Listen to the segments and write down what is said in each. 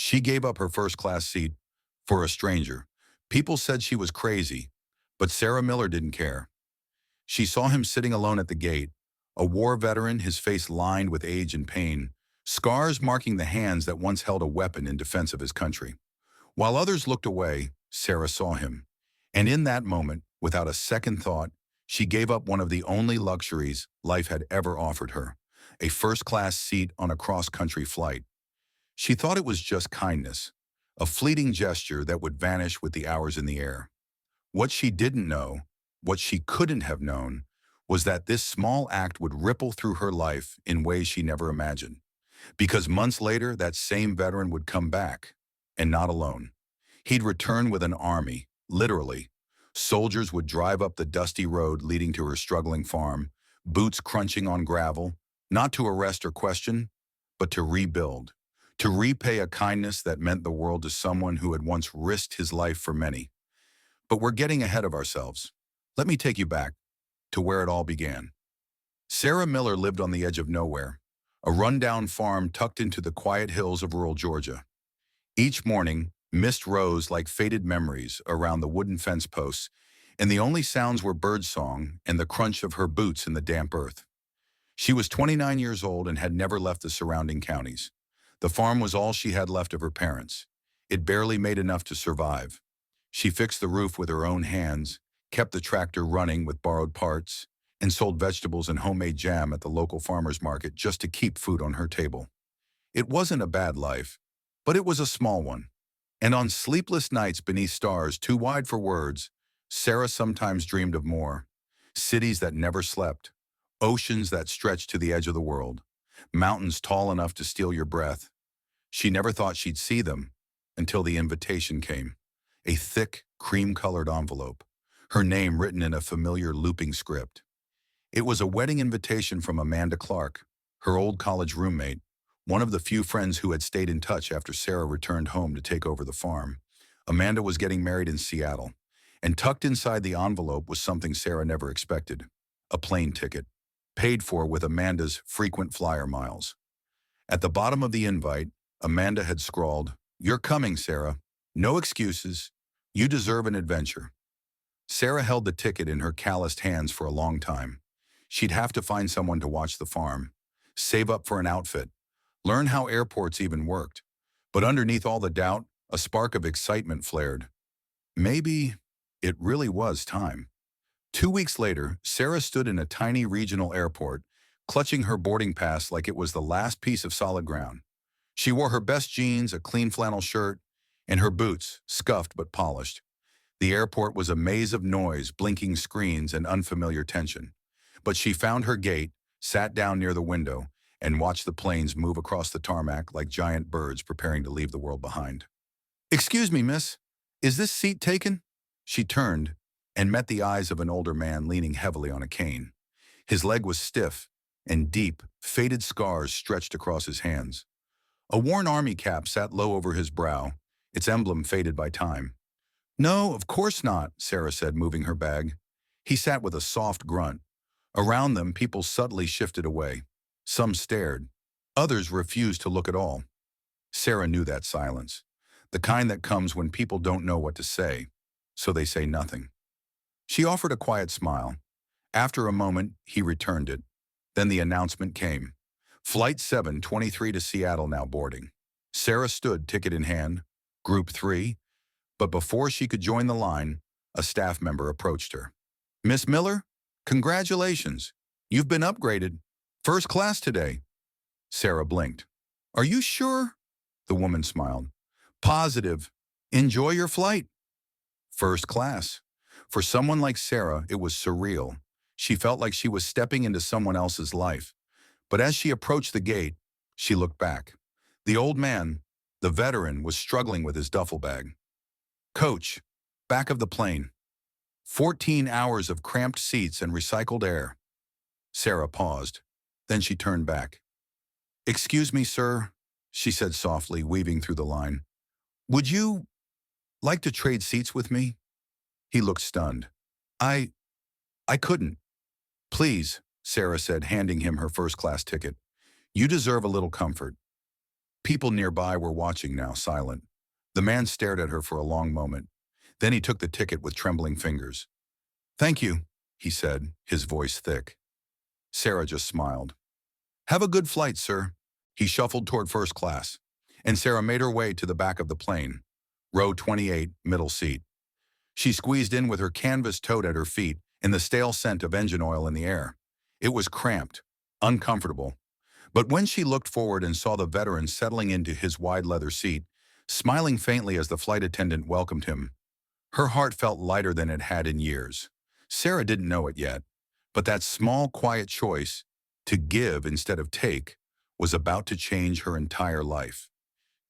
She gave up her first-class seat for a stranger. People said she was crazy, but Sarah Miller didn't care. She saw him sitting alone at the gate, a war veteran, his face lined with age and pain, scars marking the hands that once held a weapon in defense of his country. While others looked away, Sarah saw him. And in that moment, without a second thought, she gave up one of the only luxuries life had ever offered her, a first-class seat on a cross-country flight. She thought it was just kindness, a fleeting gesture that would vanish with the hours in the air. What she didn't know, what she couldn't have known, was that this small act would ripple through her life in ways she never imagined. Because months later, that same veteran would come back, and not alone. He'd return with an army, literally. Soldiers would drive up the dusty road leading to her struggling farm, boots crunching on gravel, not to arrest or question, but to rebuild, to repay a kindness that meant the world to someone who had once risked his life for many. But we're getting ahead of ourselves. Let me take you back to where it all began. Sarah Miller lived on the edge of nowhere, a rundown farm tucked into the quiet hills of rural Georgia. Each morning, mist rose like faded memories around the wooden fence posts, and the only sounds were birdsong and the crunch of her boots in the damp earth. She was 29 years old and had never left the surrounding counties. The farm was all she had left of her parents. It barely made enough to survive. She fixed the roof with her own hands, kept the tractor running with borrowed parts, and sold vegetables and homemade jam at the local farmer's market just to keep food on her table. It wasn't a bad life, but it was a small one. And on sleepless nights beneath stars too wide for words, Sarah sometimes dreamed of more. Cities that never slept, oceans that stretched to the edge of the world, mountains tall enough to steal your breath. She never thought she'd see them until the invitation came. A thick, cream-colored envelope, her name written in a familiar looping script. It was a wedding invitation from Amanda Clark, her old college roommate, one of the few friends who had stayed in touch after Sarah returned home to take over the farm. Amanda was getting married in Seattle, and tucked inside the envelope was something Sarah never expected: a plane ticket, paid for with Amanda's frequent flyer miles. At the bottom of the invite, Amanda had scrawled, "You're coming, Sarah. No excuses. You deserve an adventure." Sarah held the ticket in her calloused hands for a long time. She'd have to find someone to watch the farm, save up for an outfit, learn how airports even worked. But underneath all the doubt, a spark of excitement flared. Maybe it really was time. 2 weeks later, Sarah stood in a tiny regional airport, clutching her boarding pass like it was the last piece of solid ground. She wore her best jeans, a clean flannel shirt, and her boots, scuffed but polished. The airport was a maze of noise, blinking screens, and unfamiliar tension. But she found her gate, sat down near the window, and watched the planes move across the tarmac like giant birds preparing to leave the world behind. "Excuse me, miss, is this seat taken?" She turned and met the eyes of an older man leaning heavily on a cane. His leg was stiff, and deep, faded scars stretched across his hands. A worn army cap sat low over his brow, its emblem faded by time. "No, of course not," Sarah said, moving her bag. He sat with a soft grunt. Around them, people subtly shifted away. Some stared. Others refused to look at all. Sarah knew that silence, the kind that comes when people don't know what to say, so they say nothing. She offered a quiet smile. After a moment, he returned it. Then the announcement came. Flight 723 to Seattle now boarding. Sarah stood, ticket in hand, Group 3, but before she could join the line, a staff member approached her. "Miss Miller, congratulations. You've been upgraded. First class today." Sarah blinked. "Are you sure?" The woman smiled. "Positive. Enjoy your flight." First class. For someone like Sarah, it was surreal. She felt like she was stepping into someone else's life. But as she approached the gate, she looked back. The old man, the veteran, was struggling with his duffel bag. "Coach, back of the plane. 14 hours of cramped seats and recycled air." Sarah paused. Then she turned back. "Excuse me, sir," she said softly, weaving through the line. "Would you like to trade seats with me?" He looked stunned. I couldn't." "Please," Sarah said, handing him her first-class ticket. "You deserve a little comfort." People nearby were watching now, silent. The man stared at her for a long moment. Then he took the ticket with trembling fingers. "Thank you," he said, his voice thick. Sarah just smiled. "Have a good flight, sir." He shuffled toward first class, and Sarah made her way to the back of the plane, row 28, middle seat. She squeezed in with her canvas tote at her feet and the stale scent of engine oil in the air. It was cramped, uncomfortable. But when she looked forward and saw the veteran settling into his wide leather seat, smiling faintly as the flight attendant welcomed him, her heart felt lighter than it had in years. Sarah didn't know it yet, but that small, quiet choice to give instead of take was about to change her entire life.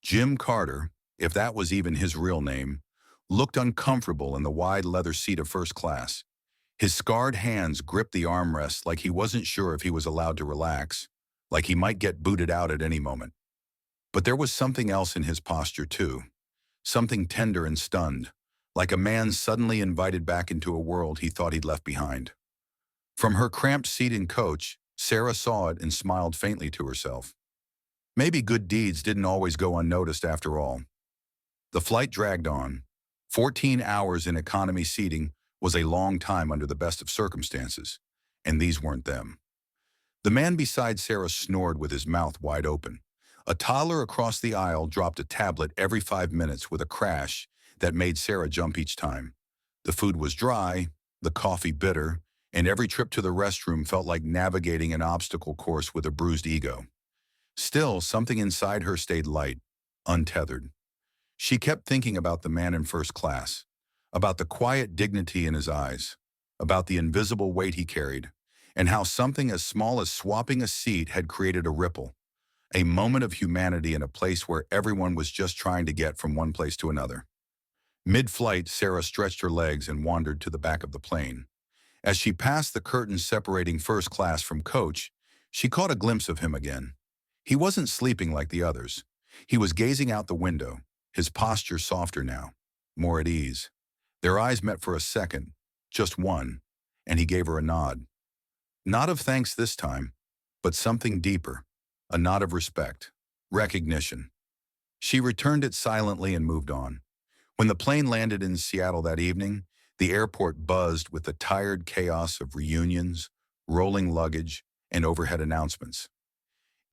Jim Carter, if that was even his real name, looked uncomfortable in the wide leather seat of first class. His scarred hands gripped the armrests like he wasn't sure if he was allowed to relax, like he might get booted out at any moment. But there was something else in his posture too, something tender and stunned, like a man suddenly invited back into a world he thought he'd left behind. From her cramped seat in coach, Sarah saw it and smiled faintly to herself. Maybe good deeds didn't always go unnoticed after all. The flight dragged on. 14 hours in economy seating was a long time under the best of circumstances, and these weren't them. The man beside Sarah snored with his mouth wide open. A toddler across the aisle dropped a tablet every 5 minutes with a crash that made Sarah jump each time. The food was dry, the coffee bitter, and every trip to the restroom felt like navigating an obstacle course with a bruised ego. Still, something inside her stayed light, untethered. She kept thinking about the man in first class, about the quiet dignity in his eyes, about the invisible weight he carried, and how something as small as swapping a seat had created a ripple, a moment of humanity in a place where everyone was just trying to get from one place to another. Mid-flight, Sarah stretched her legs and wandered to the back of the plane. As she passed the curtain separating first class from coach, she caught a glimpse of him again. He wasn't sleeping like the others. He was gazing out the window, his posture softer now, more at ease. Their eyes met for a second, just one, and he gave her a nod. Not of thanks this time, but something deeper, a nod of respect, recognition. She returned it silently and moved on. When the plane landed in Seattle that evening, the airport buzzed with the tired chaos of reunions, rolling luggage, and overhead announcements.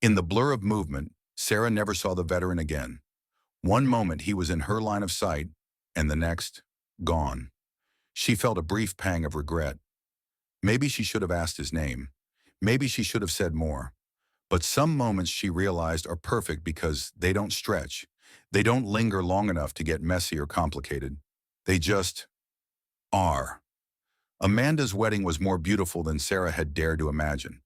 In the blur of movement, Sarah never saw the veteran again. One moment he was in her line of sight, and the next, gone. She felt a brief pang of regret. Maybe she should have asked his name. Maybe she should have said more. But some moments she realized are perfect because they don't stretch. They don't linger long enough to get messy or complicated. They just are. Amanda's wedding was more beautiful than Sarah had dared to imagine.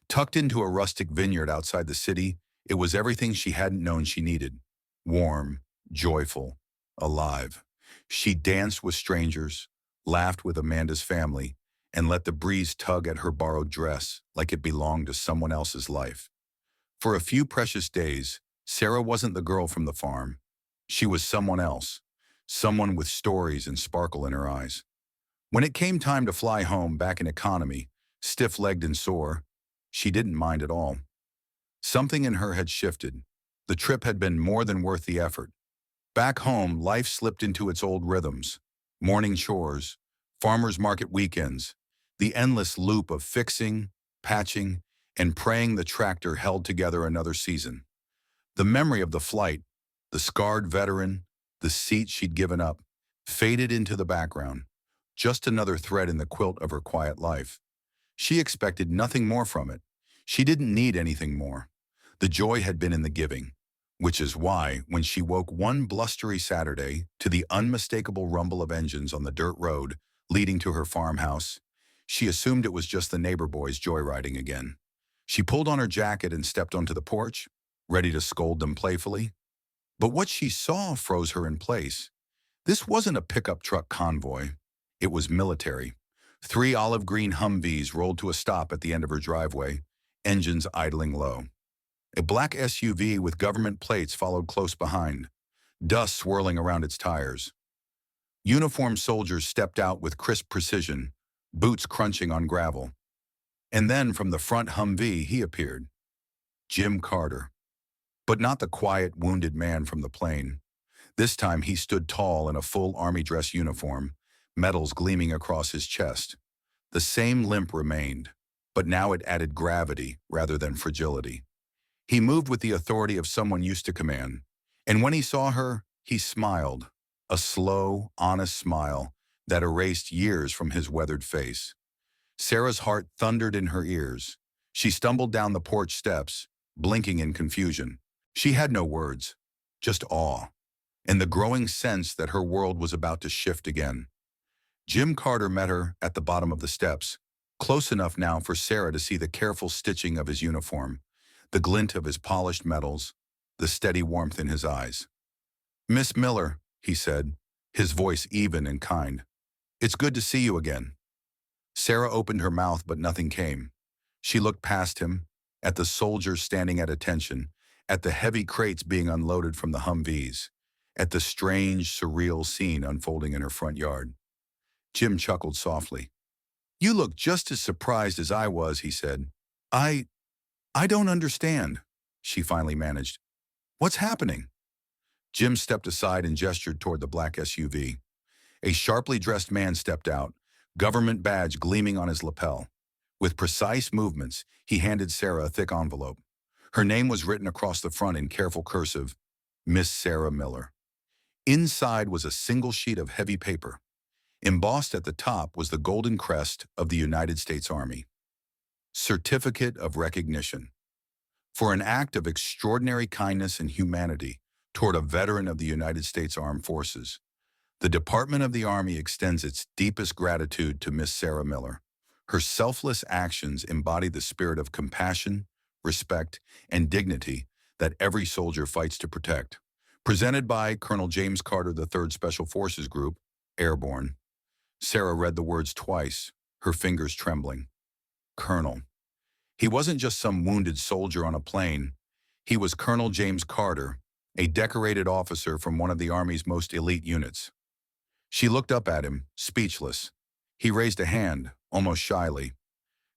Tucked into a rustic vineyard outside the city, it was everything she hadn't known she needed. Warm, joyful, alive. She danced with strangers, laughed with Amanda's family, and let the breeze tug at her borrowed dress like it belonged to someone else's life. For a few precious days, Sarah wasn't the girl from the farm. She was someone else, someone with stories and sparkle in her eyes. When it came time to fly home back in economy, stiff-legged and sore, she didn't mind at all. Something in her had shifted. The trip had been more than worth the effort. Back home, life slipped into its old rhythms. Morning chores, farmers market weekends, the endless loop of fixing, patching, and praying the tractor held together another season. The memory of the flight, the scarred veteran, the seat she'd given up, faded into the background, just another thread in the quilt of her quiet life. She expected nothing more from it. She didn't need anything more. The joy had been in the giving, which is why, when she woke one blustery Saturday to the unmistakable rumble of engines on the dirt road leading to her farmhouse, she assumed it was just the neighbor boys joyriding again. She pulled on her jacket and stepped onto the porch, ready to scold them playfully. But what she saw froze her in place. This wasn't a pickup truck convoy. It was military. 3 olive green Humvees rolled to a stop at the end of her driveway, engines idling low. A black SUV with government plates followed close behind, dust swirling around its tires. Uniformed soldiers stepped out with crisp precision, boots crunching on gravel. And then from the front Humvee he appeared. Jim Carter. But not the quiet, wounded man from the plane. This time he stood tall in a full army dress uniform, medals gleaming across his chest. The same limp remained, but now it added gravity rather than fragility. He moved with the authority of someone used to command, and when he saw her, he smiled, a slow, honest smile that erased years from his weathered face. Sarah's heart thundered in her ears. She stumbled down the porch steps, blinking in confusion. She had no words, just awe, and the growing sense that her world was about to shift again. Jim Carter met her at the bottom of the steps, close enough now for Sarah to see the careful stitching of his uniform, the glint of his polished metals, the steady warmth in his eyes. "Miss Miller," he said, his voice even and kind. "It's good to see you again." Sarah opened her mouth, but nothing came. She looked past him, at the soldiers standing at attention, at the heavy crates being unloaded from the Humvees, at the strange, surreal scene unfolding in her front yard. Jim chuckled softly. "You look just as surprised as I was," he said. I don't understand," she finally managed. "What's happening?" Jim stepped aside and gestured toward the black SUV. A sharply dressed man stepped out, government badge gleaming on his lapel. With precise movements, he handed Sarah a thick envelope. Her name was written across the front in careful cursive, Miss Sarah Miller. Inside was a single sheet of heavy paper. Embossed at the top was the golden crest of the United States Army. Certificate of Recognition. For an act of extraordinary kindness and humanity toward a veteran of the United States Armed Forces, the Department of the Army extends its deepest gratitude to Miss Sarah Miller. Her selfless actions embody the spirit of compassion, respect, and dignity that every soldier fights to protect. Presented by Colonel James Carter III Special Forces Group, Airborne. Sarah read the words twice, her fingers trembling. Colonel. He wasn't just some wounded soldier on a plane. He was Colonel James Carter, a decorated officer from one of the Army's most elite units. She looked up at him, speechless. He raised a hand, almost shyly.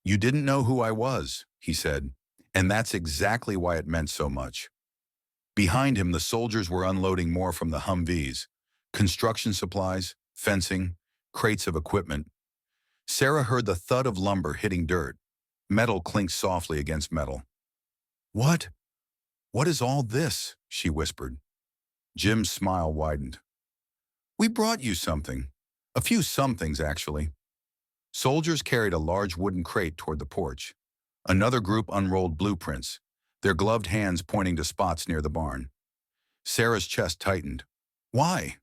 "You didn't know who I was," he said, "and that's exactly why it meant so much." Behind him, the soldiers were unloading more from the Humvees, construction supplies, fencing, crates of equipment. Sarah heard the thud of lumber hitting dirt. Metal clinked softly against metal. What is all this?" she whispered. Jim's smile widened. "We brought you something. A few somethings, actually." Soldiers carried a large wooden crate toward the porch. Another group unrolled blueprints, their gloved hands pointing to spots near the barn. Sarah's chest tightened. "Why?"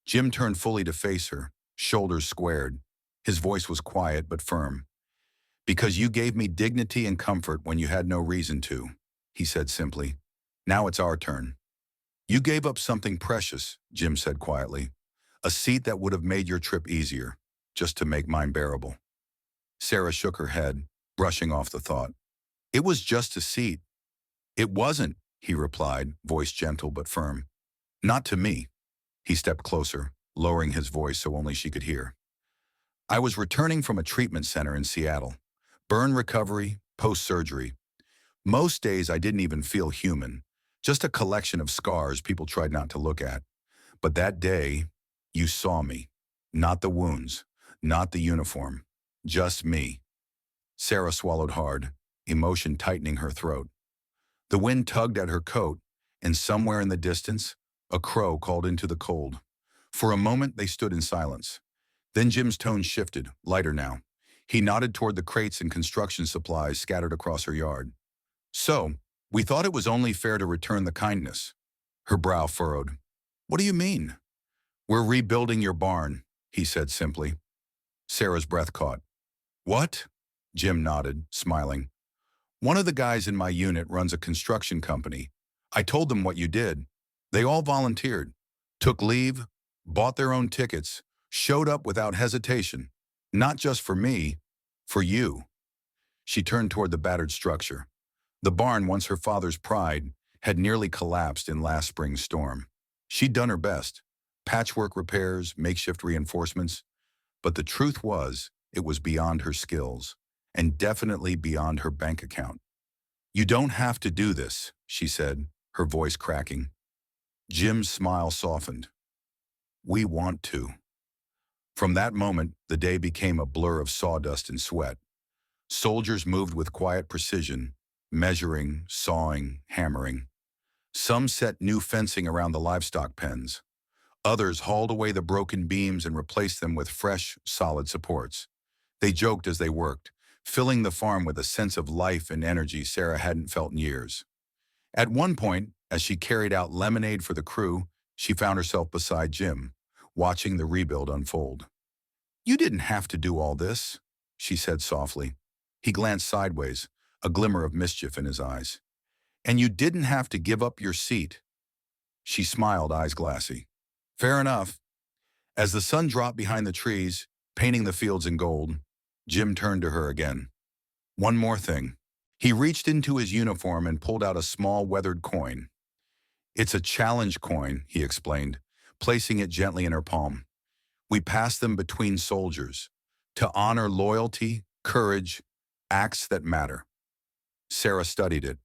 Jim turned fully to face her, shoulders squared. His voice was quiet but firm. "Because you gave me dignity and comfort when you had no reason to," he said simply. "Now it's our turn." "You gave up something precious," Jim said quietly. "A seat that would have made your trip easier, just to make mine bearable." Sarah shook her head, brushing off the thought. "It was just a seat." "It wasn't," he replied, voice gentle but firm. "Not to me." He stepped closer, lowering his voice so only she could hear. "I was returning from a treatment center in Seattle. Burn recovery, post-surgery. Most days I didn't even feel human, just a collection of scars people tried not to look at. But that day, you saw me. Not the wounds, not the uniform, just me." Sarah swallowed hard, emotion tightening her throat. The wind tugged at her coat, and somewhere in the distance, a crow called into the cold. For a moment, they stood in silence. Then Jim's tone shifted, lighter now. He nodded toward the crates and construction supplies scattered across her yard. "So, we thought it was only fair to return the kindness." Her brow furrowed. "What do you mean?" "We're rebuilding your barn," he said simply. Sarah's breath caught. "What?" Jim nodded, smiling. "One of the guys in my unit runs a construction company. I told them what you did. They all volunteered, took leave, bought their own tickets, showed up without hesitation. Not just for me, for you." She turned toward the battered structure. The barn, once her father's pride, had nearly collapsed in last spring's storm. She'd done her best. Patchwork repairs, makeshift reinforcements. But the truth was, it was beyond her skills, and definitely beyond her bank account. "You don't have to do this," she said, her voice cracking. Jim's smile softened. We want to. From that moment, the day became a blur of sawdust and sweat. Soldiers moved with quiet precision, measuring, sawing, hammering. Some set new fencing around the livestock pens. Others hauled away the broken beams and replaced them with fresh, solid supports. They joked as they worked, filling the farm with a sense of life and energy Sarah hadn't felt in years. At one point, as she carried out lemonade for the crew, she found herself beside Jim, watching the rebuild unfold. You didn't have to do all this, she said softly. He glanced sideways, a glimmer of mischief in his eyes. And you didn't have to give up your seat. She smiled, eyes glassy. Fair enough. As the sun dropped behind the trees, painting the fields in gold, Jim turned to her again. One more thing. He reached into his uniform and pulled out a small weathered coin. It's a challenge coin, he explained, placing it gently in her palm. We pass them between soldiers to honor loyalty, courage, acts that matter. Sarah studied it.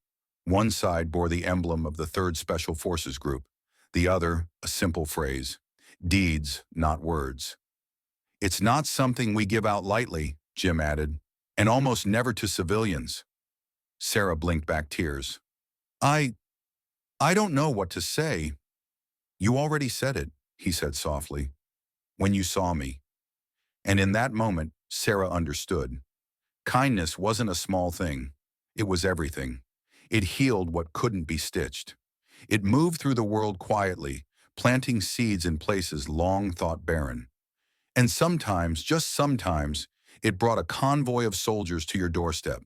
One side bore the emblem of the 3rd Special Forces Group, the other a simple phrase, deeds, not words. It's not something we give out lightly, Jim added, and almost never to civilians. Sarah blinked back tears. I don't know what to say. You already said it, he said softly, when you saw me. And in that moment, Sarah understood. Kindness wasn't a small thing. It was everything. It healed what couldn't be stitched. It moved through the world quietly, planting seeds in places long thought barren. And sometimes, just sometimes, it brought a convoy of soldiers to your doorstep.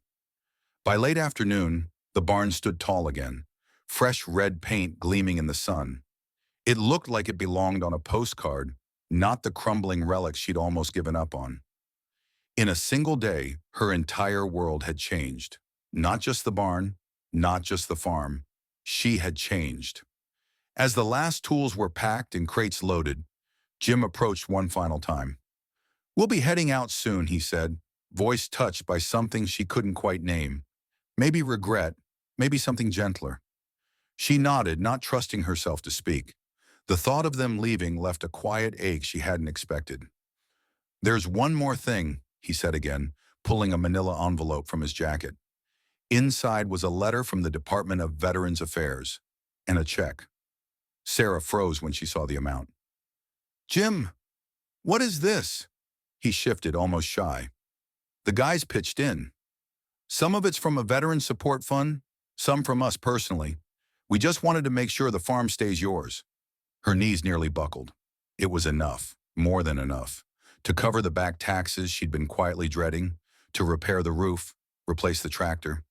By late afternoon, the barn stood tall again, fresh red paint gleaming in the sun. It looked like it belonged on a postcard, not the crumbling relic she'd almost given up on. In a single day, her entire world had changed. Not just the barn, not just the farm. She had changed. As the last tools were packed and crates loaded, Jim approached one final time. We'll be heading out soon, he said, voice touched by something she couldn't quite name. Maybe regret, maybe something gentler. She nodded, not trusting herself to speak. The thought of them leaving left a quiet ache she hadn't expected. There's one more thing, he said again, pulling a manila envelope from his jacket. Inside was a letter from the Department of Veterans Affairs and a check. Sarah froze when she saw the amount. Jim, what is this? He shifted, almost shy. The guys pitched in. Some of it's from a veteran support fund, some from us personally. We just wanted to make sure the farm stays yours. Her knees nearly buckled. It was enough, more than enough, to cover the back taxes she'd been quietly dreading, to repair the roof, replace the tractor,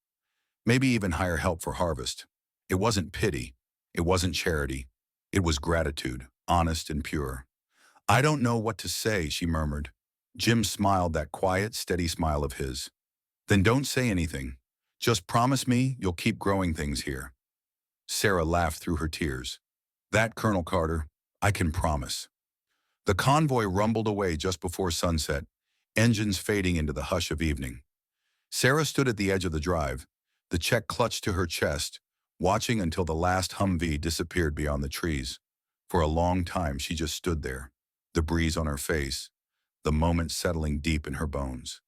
maybe even hire help for harvest. It wasn't pity. It wasn't charity. It was gratitude, honest and pure. I don't know what to say, she murmured. Jim smiled, that quiet, steady smile of his. Then don't say anything. Just promise me you'll keep growing things here. Sarah laughed through her tears. That, Colonel Carter, I can promise. The convoy rumbled away just before sunset, engines fading into the hush of evening. Sarah stood at the edge of the drive, the check clutched to her chest, watching until the last Humvee disappeared beyond the trees. For a long time she just stood there, the breeze on her face, the moment settling deep in her bones.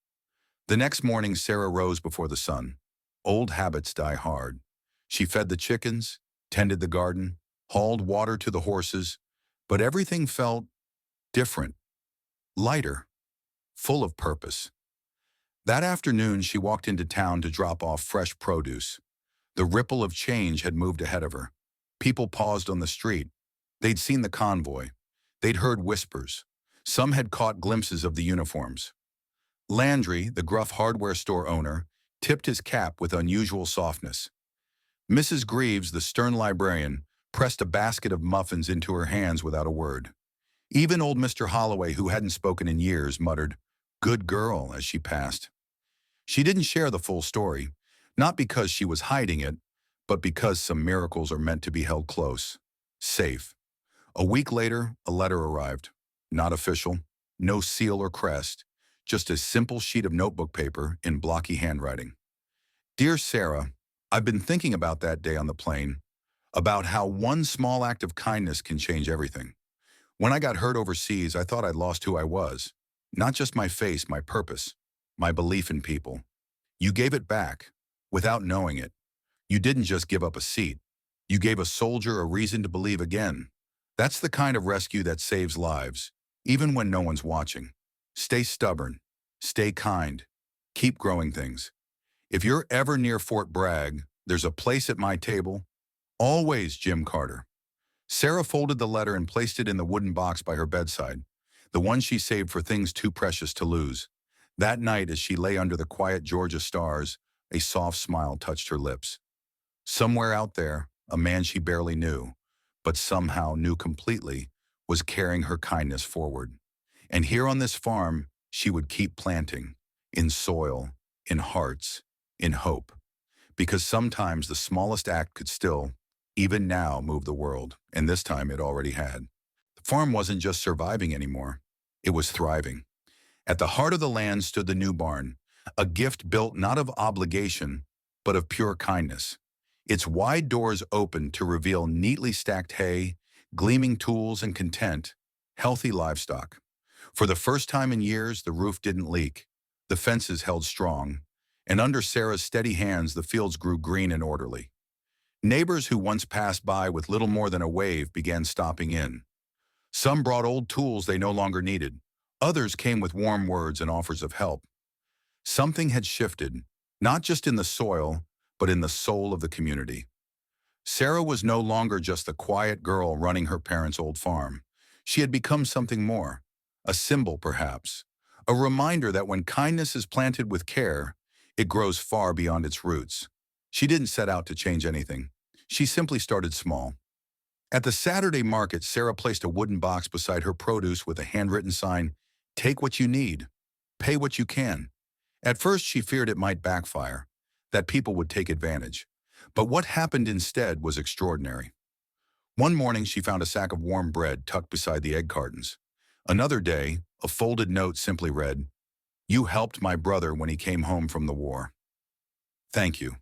The next morning Sarah rose before the sun. Old habits die hard. She fed the chickens, tended the garden, hauled water to the horses, but everything felt different, lighter, full of purpose. That afternoon she walked into town to drop off fresh produce. The ripple of change had moved ahead of her. People paused on the street. They'd seen the convoy. They'd heard whispers. Some had caught glimpses of the uniforms. Landry, the gruff hardware store owner, tipped his cap with unusual softness. Mrs. Greaves, the stern librarian, pressed a basket of muffins into her hands without a word. Even old Mr. Holloway, who hadn't spoken in years, muttered, "Good girl," as she passed. She didn't share the full story, not because she was hiding it, but because some miracles are meant to be held close, safe. A week later, a letter arrived. Not official, no seal or crest, just a simple sheet of notebook paper in blocky handwriting. Dear Sarah, I've been thinking about that day on the plane. about how one small act of kindness can change everything. When I got hurt overseas, I thought I'd lost who I was. Not just my face, my purpose, my belief in people. You gave it back, without knowing it. You didn't just give up a seat. You gave a soldier a reason to believe again. That's the kind of rescue that saves lives, even when no one's watching. Stay stubborn. Stay kind. Keep growing things. If you're ever near Fort Bragg, there's a place at my table. Always, Jim Carter. Sarah folded the letter and placed it in the wooden box by her bedside, the one she saved for things too precious to lose. That night, as she lay under the quiet Georgia stars, a soft smile touched her lips. Somewhere out there, a man she barely knew, but somehow knew completely, was carrying her kindness forward. And here on this farm, she would keep planting, in soil, in hearts, in hope. Because sometimes the smallest act could still, even now, move the world, and this time it already had. The farm wasn't just surviving anymore, it was thriving. At the heart of the land stood the new barn, a gift built not of obligation, but of pure kindness. Its wide doors opened to reveal neatly stacked hay, gleaming tools, and content, healthy livestock. For the first time in years, the roof didn't leak. The fences held strong, and under Sarah's steady hands, the fields grew green and orderly. Neighbors who once passed by with little more than a wave began stopping in. Some brought old tools they no longer needed. Others came with warm words and offers of help. Something had shifted, not just in the soil, but in the soul of the community. Sarah was no longer just the quiet girl running her parents' old farm. She had become something more, a symbol perhaps, a reminder that when kindness is planted with care, it grows far beyond its roots. She didn't set out to change anything. She simply started small. At the Saturday market, Sarah placed a wooden box beside her produce with a handwritten sign, "Take what you need, pay what you can." At first, she feared it might backfire, that people would take advantage. But what happened instead was extraordinary. One morning, she found a sack of warm bread tucked beside the egg cartons. Another day, a folded note simply read, "You helped my brother when he came home from the war. Thank you."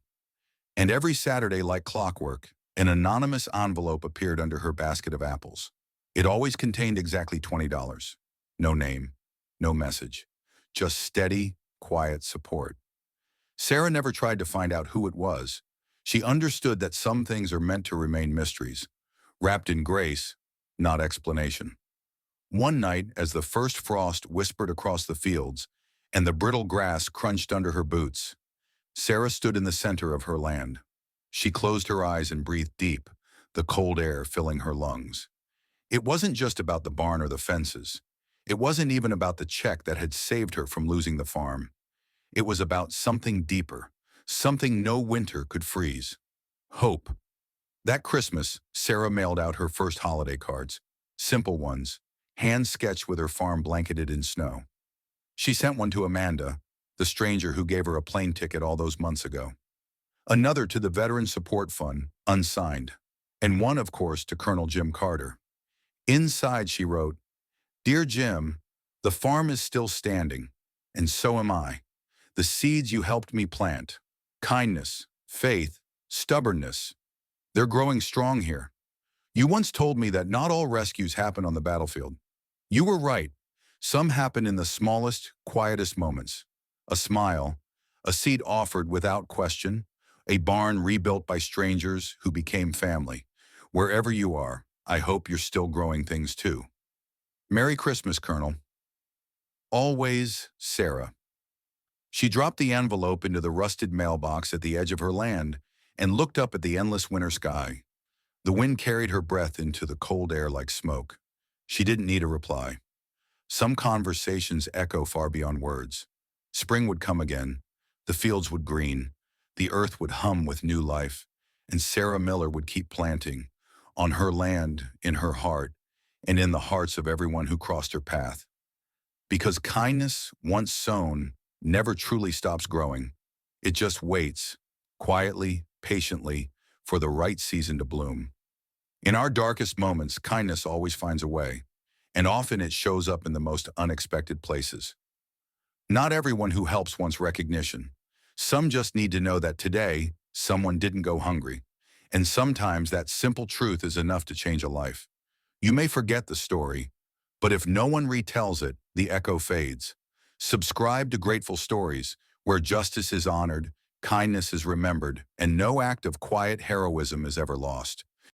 And every Saturday, like clockwork, an anonymous envelope appeared under her basket of apples. It always contained exactly $20. No name, no message, just steady, quiet support. Sarah never tried to find out who it was. She understood that some things are meant to remain mysteries, wrapped in grace, not explanation. One night, as the first frost whispered across the fields and the brittle grass crunched under her boots, Sarah stood in the center of her land. She closed her eyes and breathed deep, the cold air filling her lungs. It wasn't just about the barn or the fences. It wasn't even about the check that had saved her from losing the farm. It was about something deeper, something no winter could freeze. Hope. That Christmas, Sarah mailed out her first holiday cards, simple ones, hand-sketched with her farm blanketed in snow. She sent one to Amanda, the stranger who gave her a plane ticket all those months ago. Another to the Veteran Support Fund, unsigned. And one, of course, to Colonel Jim Carter. Inside, she wrote, "Dear Jim, the farm is still standing, and so am I. The seeds you helped me plant, kindness, faith, stubbornness, they're growing strong here. You once told me that not all rescues happen on the battlefield. You were right. Some happen in the smallest, quietest moments. A smile, a seat offered without question, a barn rebuilt by strangers who became family. Wherever you are, I hope you're still growing things too. Merry Christmas, Colonel." Always, Sarah. She dropped the envelope into the rusted mailbox at the edge of her land and looked up at the endless winter sky. The wind carried her breath into the cold air like smoke. She didn't need a reply. Some conversations echo far beyond words. Spring would come again, the fields would green, the earth would hum with new life, and Sarah Miller would keep planting, on her land, in her heart, and in the hearts of everyone who crossed her path. Because kindness, once sown, never truly stops growing. It just waits, quietly, patiently, for the right season to bloom. In our darkest moments, kindness always finds a way, and often it shows up in the most unexpected places. Not everyone who helps wants recognition. Some just need to know that today, someone didn't go hungry. And sometimes that simple truth is enough to change a life. You may forget the story, but if no one retells it, the echo fades. Subscribe to Grateful Stories, where justice is honored, kindness is remembered, and no act of quiet heroism is ever lost.